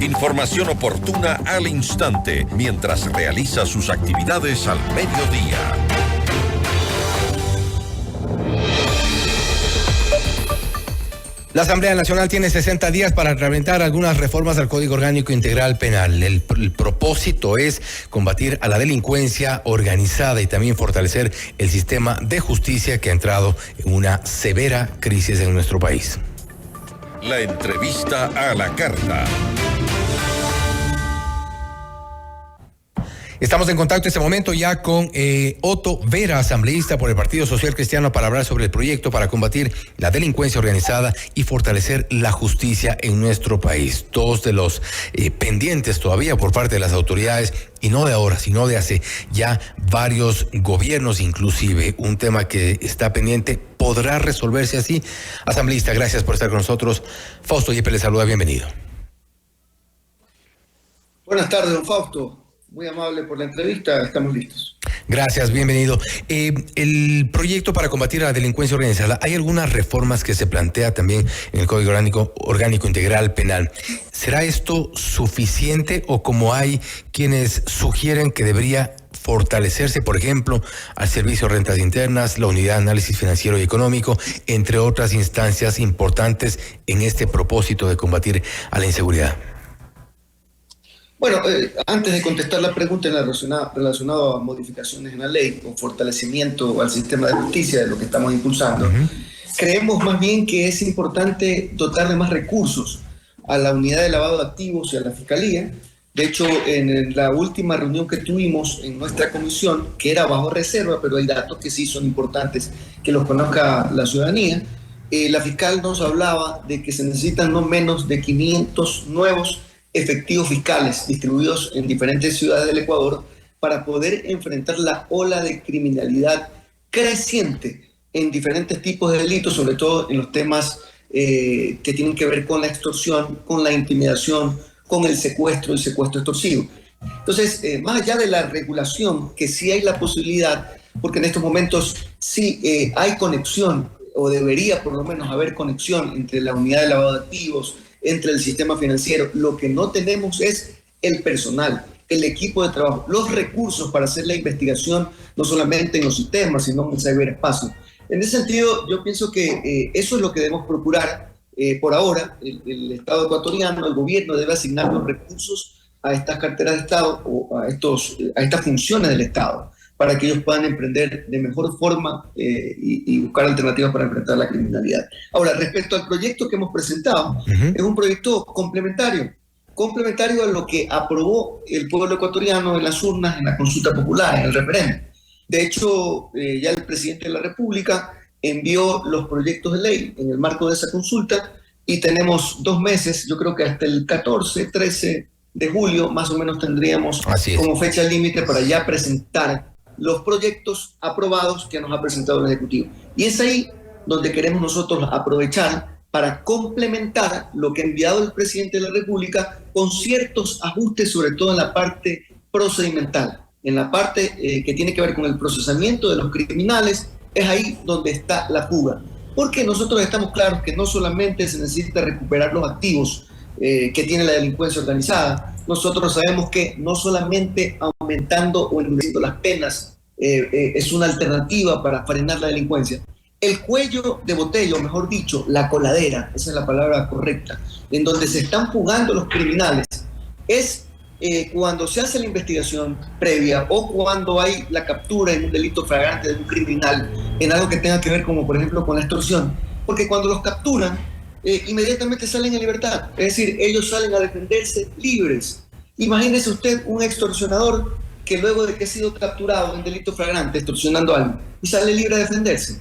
Información oportuna al instante mientras realiza sus actividades al mediodía. La Asamblea Nacional tiene 60 días para reglamentar algunas reformas al Código Orgánico Integral Penal. El propósito es combatir a la delincuencia organizada y también fortalecer el sistema de justicia que ha entrado en una severa crisis en nuestro país. La entrevista a la carta. Estamos en contacto en este momento ya con Otto Vera, asambleísta por el Partido Social Cristiano, para hablar sobre el proyecto para combatir la delincuencia organizada y fortalecer la justicia en nuestro país. Dos de los pendientes todavía por parte de las autoridades, y no de ahora, sino de hace ya varios gobiernos, inclusive un tema que está pendiente. ¿Podrá resolverse así? Asambleísta, gracias por estar con nosotros. Fausto Yepes le saluda, bienvenido. Buenas tardes, don Fausto. Muy amable por la entrevista, estamos listos. Gracias, bienvenido. El proyecto para combatir a la delincuencia organizada, hay algunas reformas que se plantea también en el Código Orgánico Integral Penal. ¿Será esto suficiente o como hay quienes sugieren que debería fortalecerse, por ejemplo, al Servicio de Rentas Internas, la Unidad de Análisis Financiero y Económico, entre otras instancias importantes en este propósito de combatir a la inseguridad? Bueno, antes de contestar la pregunta relacionada a modificaciones en la ley o fortalecimiento al sistema de justicia, de lo que estamos impulsando, creemos más bien que es importante dotar de más recursos a la unidad de lavado de activos y a la Fiscalía. De hecho, en la última reunión que tuvimos en nuestra comisión, que era bajo reserva, pero hay datos que sí son importantes que los conozca la ciudadanía, la fiscal nos hablaba de que se necesitan no menos de 500 nuevos efectivos fiscales distribuidos en diferentes ciudades del Ecuador para poder enfrentar la ola de criminalidad creciente en diferentes tipos de delitos, sobre todo en los temas que tienen que ver con la extorsión, con la intimidación, con el secuestro extorsivo. Entonces, más allá de la regulación, que sí hay la posibilidad, porque en estos momentos sí hay conexión, o debería por lo menos haber conexión entre la unidad de lavado de activos, entre el sistema financiero. Lo que no tenemos es el personal, el equipo de trabajo, los recursos para hacer la investigación, no solamente en los sistemas, sino en el ciberespacio. En ese sentido, yo pienso que eso es lo que debemos procurar. Por ahora, el Estado ecuatoriano, el gobierno debe asignar los recursos a estas carteras de Estado o a estas funciones del Estado para que ellos puedan emprender de mejor forma y buscar alternativas para enfrentar la criminalidad. Ahora, respecto al proyecto que hemos presentado, es un proyecto complementario a lo que aprobó el pueblo ecuatoriano en las urnas, en la consulta popular, en el referéndum. De hecho, ya el presidente de la República envió los proyectos de ley en el marco de esa consulta y tenemos 2 meses, yo creo que hasta el 14, 13 de julio más o menos tendríamos como fecha límite para ya presentar los proyectos aprobados que nos ha presentado el Ejecutivo. Y es ahí donde queremos nosotros aprovechar para complementar lo que ha enviado el presidente de la República con ciertos ajustes, sobre todo en la parte procedimental, en la parte que tiene que ver con el procesamiento de los criminales. Es ahí donde está la fuga. Porque nosotros estamos claros que no solamente se necesita recuperar los activos que tiene la delincuencia organizada. Nosotros sabemos que no solamente aumentando o endureciendo las penas es una alternativa para frenar la delincuencia. El cuello de botella, o mejor dicho, la coladera, esa es la palabra correcta, en donde se están fugando los criminales, es cuando se hace la investigación previa o cuando hay la captura en un delito flagrante de un criminal, en algo que tenga que ver como por ejemplo con la extorsión. Porque cuando los capturan, inmediatamente salen en libertad, es decir, ellos salen a defenderse libres. Imagínese usted un extorsionador que luego de que ha sido capturado en delito flagrante, extorsionando a alguien, y sale libre a defenderse.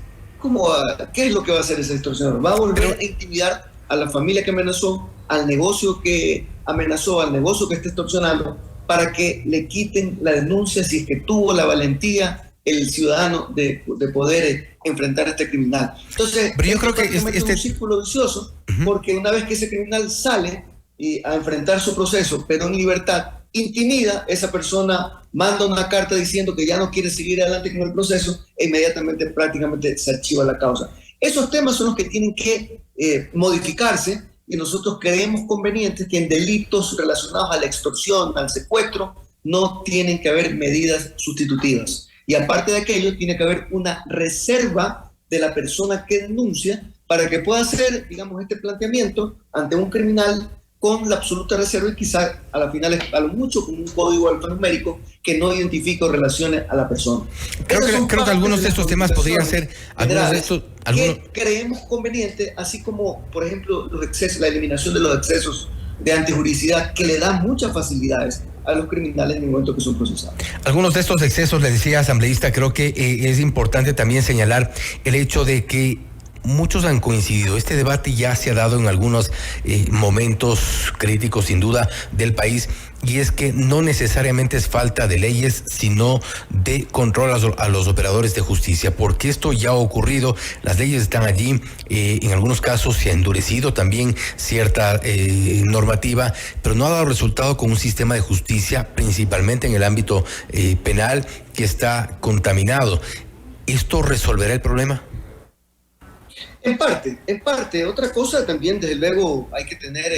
¿Qué es lo que va a hacer ese extorsionador? Va a volver a intimidar a la familia que amenazó, al negocio que amenazó, al negocio que está extorsionando, para que le quiten la denuncia si es que tuvo la valentía el ciudadano de poder enfrentar a este criminal. Entonces, pero yo creo que es un círculo vicioso, porque una vez que ese criminal sale a enfrentar su proceso, pero en libertad, intimida, esa persona manda una carta diciendo que ya no quiere seguir adelante con el proceso e inmediatamente prácticamente se archiva la causa. Esos temas son los que tienen que modificarse y nosotros creemos conveniente que en delitos relacionados a la extorsión, al secuestro, no tienen que haber medidas sustitutivas. Y aparte de aquello, tiene que haber una reserva de la persona que denuncia para que pueda hacer, digamos, este planteamiento ante un criminal con la absoluta reserva y quizá a la final a lo mucho con un código alfanumérico que no identifique o relacione a la persona. Creo que algunos de estos temas podrían ser algunos de estos que creemos conveniente, así como por ejemplo los excesos, la eliminación de los excesos de antijuricidad, que le da muchas facilidades a los criminales en el momento que son procesados. Algunos de estos excesos, le decía asambleísta, creo que es importante también señalar el hecho de que muchos han coincidido. Este debate ya se ha dado en algunos momentos críticos, sin duda, del país, y es que no necesariamente es falta de leyes, sino de control a los operadores de justicia, porque esto ya ha ocurrido, las leyes están allí, en algunos casos se ha endurecido también cierta normativa, pero no ha dado resultado con un sistema de justicia, principalmente en el ámbito penal, que está contaminado. ¿Esto resolverá el problema? En parte. Otra cosa también, desde luego, hay que tener,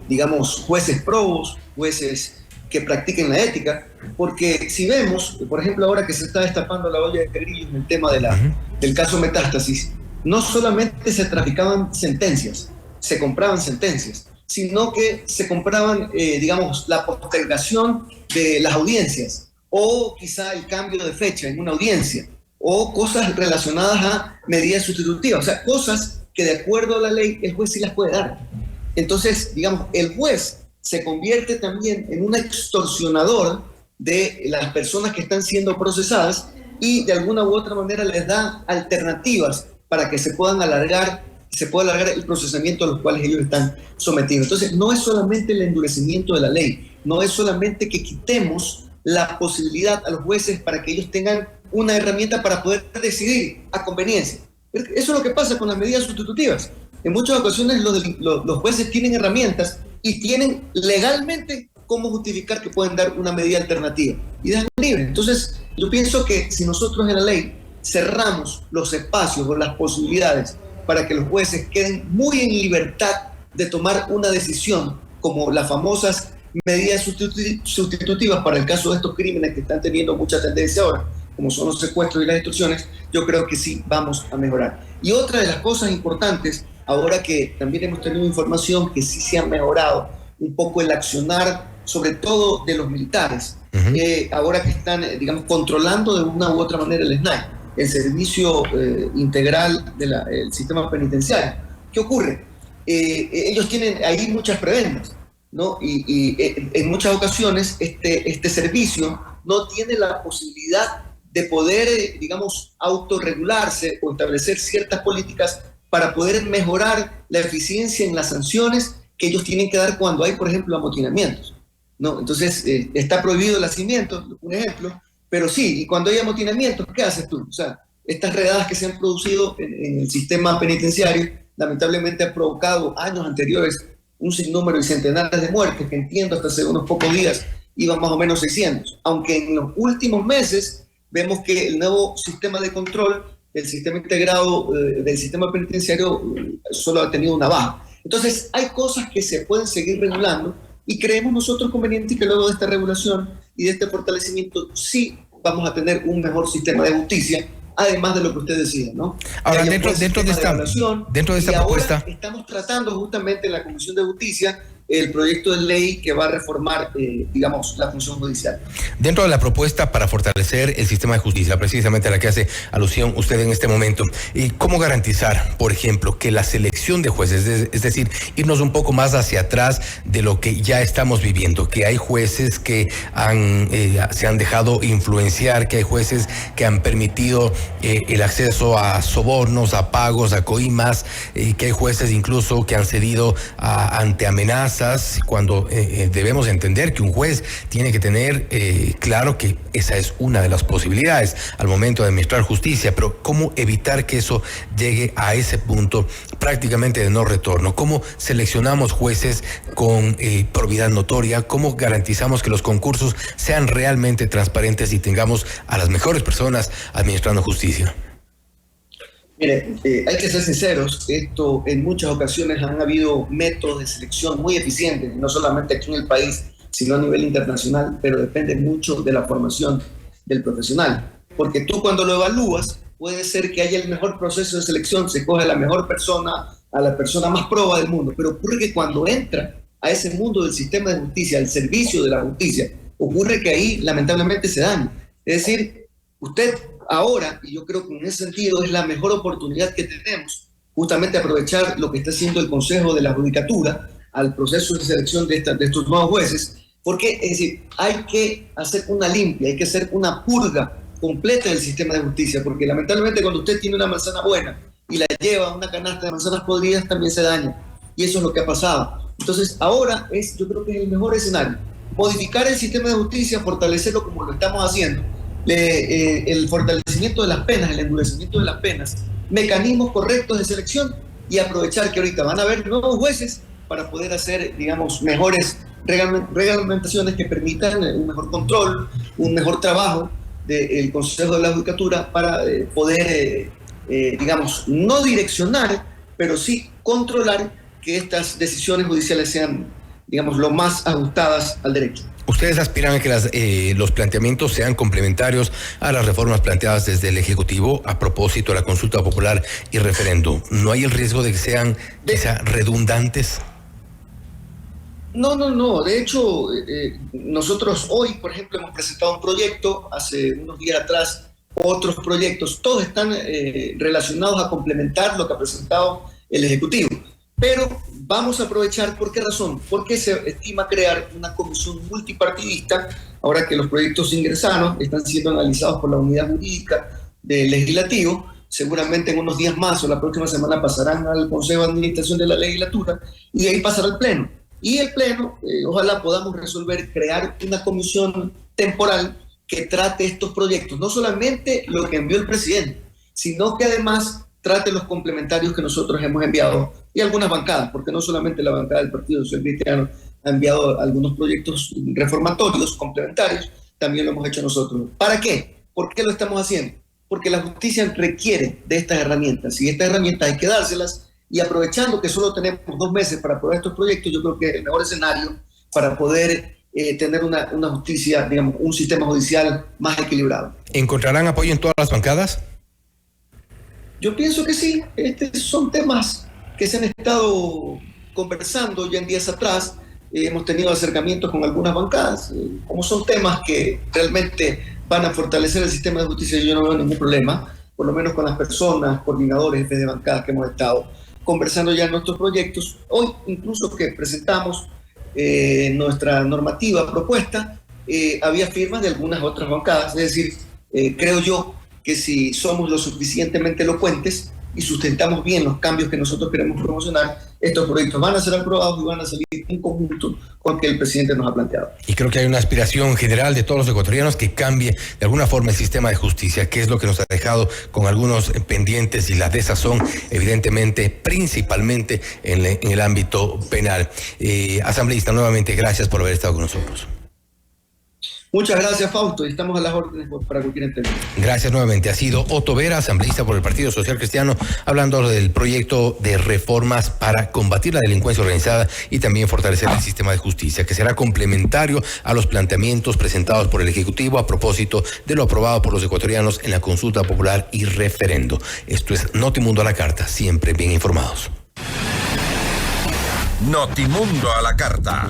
digamos, jueces probos, jueces que practiquen la ética, porque si vemos, por ejemplo, ahora que se está destapando la olla de grillos en el tema del caso Metástasis, no solamente se traficaban sentencias, se compraban sentencias, sino que se compraban, digamos, la postergación de las audiencias, o quizá el cambio de fecha en una audiencia, o cosas relacionadas a medidas sustitutivas, o sea, cosas que de acuerdo a la ley el juez sí las puede dar. Entonces, digamos, el juez se convierte también en un extorsionador de las personas que están siendo procesadas y de alguna u otra manera les da alternativas para que se pueda alargar el procesamiento a los cuales ellos están sometidos. Entonces, no es solamente el endurecimiento de la ley, no es solamente que quitemos la posibilidad a los jueces para que ellos tengan una herramienta para poder decidir a conveniencia. Eso es lo que pasa con las medidas sustitutivas. En muchas ocasiones los jueces tienen herramientas y tienen legalmente cómo justificar que pueden dar una medida alternativa y dejan libre. Entonces, yo pienso que si nosotros en la ley cerramos los espacios o las posibilidades para que los jueces queden muy en libertad de tomar una decisión, como las famosas medidas sustitutivas para el caso de estos crímenes que están teniendo mucha tendencia ahora, como son los secuestros y las extorsiones, yo creo que sí vamos a mejorar. Y otra de las cosas importantes, ahora que también hemos tenido información que sí se ha mejorado un poco el accionar, sobre todo de los militares, ahora que están, digamos, controlando de una u otra manera el SNAI, el servicio integral del sistema penitenciario. ¿Qué ocurre? Ellos tienen ahí muchas prebendas, ¿no? Y en muchas ocasiones este servicio no tiene la posibilidad de poder, digamos, autorregularse o establecer ciertas políticas para poder mejorar la eficiencia en las sanciones que ellos tienen que dar cuando hay, por ejemplo, amotinamientos, ¿no? Entonces, está prohibido el hacimiento, un ejemplo, pero sí, y cuando hay amotinamientos, ¿qué haces tú? O sea, estas redadas que se han producido en el sistema penitenciario, lamentablemente han provocado años anteriores un sinnúmero y centenares de muertes, que entiendo hasta hace unos pocos días iban más o menos 600, aunque en los últimos meses vemos que el nuevo sistema de control, el sistema integrado del sistema penitenciario, solo ha tenido una baja. Entonces, hay cosas que se pueden seguir regulando y creemos nosotros conveniente que luego de esta regulación y de este fortalecimiento sí vamos a tener un mejor sistema de justicia, además de lo que usted decía, ¿no? Ahora, dentro de esta propuesta, estamos tratando justamente en la Comisión de Justicia el proyecto de ley que va a reformar, digamos, la función judicial. Dentro de la propuesta para fortalecer el sistema de justicia, precisamente a la que hace alusión usted en este momento, ¿cómo garantizar, por ejemplo, que la selección de jueces, es decir, irnos un poco más hacia atrás de lo que ya estamos viviendo, que hay jueces que se han dejado influenciar, que hay jueces que han permitido el acceso a sobornos, a pagos, a coimas, que hay jueces incluso que han cedido ante amenazas, cuando debemos entender que un juez tiene que tener claro que esa es una de las posibilidades al momento de administrar justicia, pero ¿cómo evitar que eso llegue a ese punto prácticamente de no retorno? ¿Cómo seleccionamos jueces con probidad notoria? ¿Cómo garantizamos que los concursos sean realmente transparentes y tengamos a las mejores personas administrando justicia? Mire, hay que ser sinceros, esto en muchas ocasiones han habido métodos de selección muy eficientes, no solamente aquí en el país, sino a nivel internacional, pero depende mucho de la formación del profesional. Porque tú cuando lo evalúas, puede ser que haya el mejor proceso de selección, se coge a la mejor persona, a la persona más proba del mundo, pero ocurre que cuando entra a ese mundo del sistema de justicia, al servicio de la justicia, ocurre que ahí lamentablemente se daña. Es decir, usted ahora, y yo creo que en ese sentido es la mejor oportunidad que tenemos, justamente aprovechar lo que está haciendo el Consejo de la Judicatura al proceso de selección de estos nuevos jueces, porque es decir, hay que hacer una limpia, hay que hacer una purga completa del sistema de justicia, porque lamentablemente cuando usted tiene una manzana buena y la lleva a una canasta de manzanas podridas, también se daña, y eso es lo que ha pasado. Entonces ahora yo creo que es el mejor escenario, modificar el sistema de justicia, fortalecerlo como lo estamos haciendo, el fortalecimiento de las penas, el endurecimiento de las penas, mecanismos correctos de selección y aprovechar que ahorita van a haber nuevos jueces para poder hacer, digamos, mejores reglamentaciones que permitan un mejor control, un mejor trabajo del Consejo de la Judicatura para poder, digamos, no direccionar, pero sí controlar que estas decisiones judiciales sean, digamos, lo más ajustadas al derecho. ¿Ustedes aspiran a que los planteamientos sean complementarios a las reformas planteadas desde el Ejecutivo a propósito de la consulta popular y referéndum? ¿No hay el riesgo de que sean quizá redundantes? No. De hecho, nosotros hoy, por ejemplo, hemos presentado un proyecto, hace unos días atrás, otros proyectos, todos están relacionados a complementar lo que ha presentado el Ejecutivo. Pero vamos a aprovechar, ¿por qué razón? Porque se estima crear una comisión multipartidista, ahora que los proyectos ingresaron, están siendo analizados por la unidad jurídica del Legislativo, seguramente en unos días más o la próxima semana pasarán al Consejo de Administración de la Legislatura y de ahí pasará al Pleno. Y el Pleno, ojalá podamos resolver crear una comisión temporal que trate estos proyectos, no solamente lo que envió el presidente, sino que además trate los complementarios que nosotros hemos enviado y algunas bancadas, porque no solamente la bancada del Partido Social Cristiano ha enviado algunos proyectos reformatorios, complementarios, también lo hemos hecho nosotros. ¿Para qué? ¿Por qué lo estamos haciendo? Porque la justicia requiere de estas herramientas y estas herramientas hay que dárselas y aprovechando que solo tenemos 2 meses para aprobar estos proyectos, yo creo que es el mejor escenario para poder tener una justicia, digamos, un sistema judicial más equilibrado. ¿Encontrarán apoyo en todas las bancadas? Yo pienso que sí, son temas que se han estado conversando ya en días atrás, hemos tenido acercamientos con algunas bancadas, como son temas que realmente van a fortalecer el sistema de justicia, yo no veo ningún problema, por lo menos con las personas, coordinadores, jefes de bancadas que hemos estado conversando ya en nuestros proyectos. Hoy incluso que presentamos nuestra normativa propuesta, había firmas de algunas otras bancadas, es decir, creo yo que si somos lo suficientemente elocuentes y sustentamos bien los cambios que nosotros queremos promocionar, estos proyectos van a ser aprobados y van a salir en conjunto con lo que el presidente nos ha planteado. Y creo que hay una aspiración general de todos los ecuatorianos que cambie de alguna forma el sistema de justicia, que es lo que nos ha dejado con algunos pendientes y la desazón, evidentemente, principalmente en el ámbito penal. Asambleísta, nuevamente, gracias por haber estado con nosotros. Muchas gracias, Fausto, y estamos a las órdenes para cualquier entrevista. Gracias nuevamente. Ha sido Otto Vera, asambleísta por el Partido Social Cristiano, hablando del proyecto de reformas para combatir la delincuencia organizada y también fortalecer el sistema de justicia, que será complementario a los planteamientos presentados por el Ejecutivo a propósito de lo aprobado por los ecuatorianos en la consulta popular y referendo. Esto es Notimundo a la Carta, siempre bien informados. Notimundo a la Carta.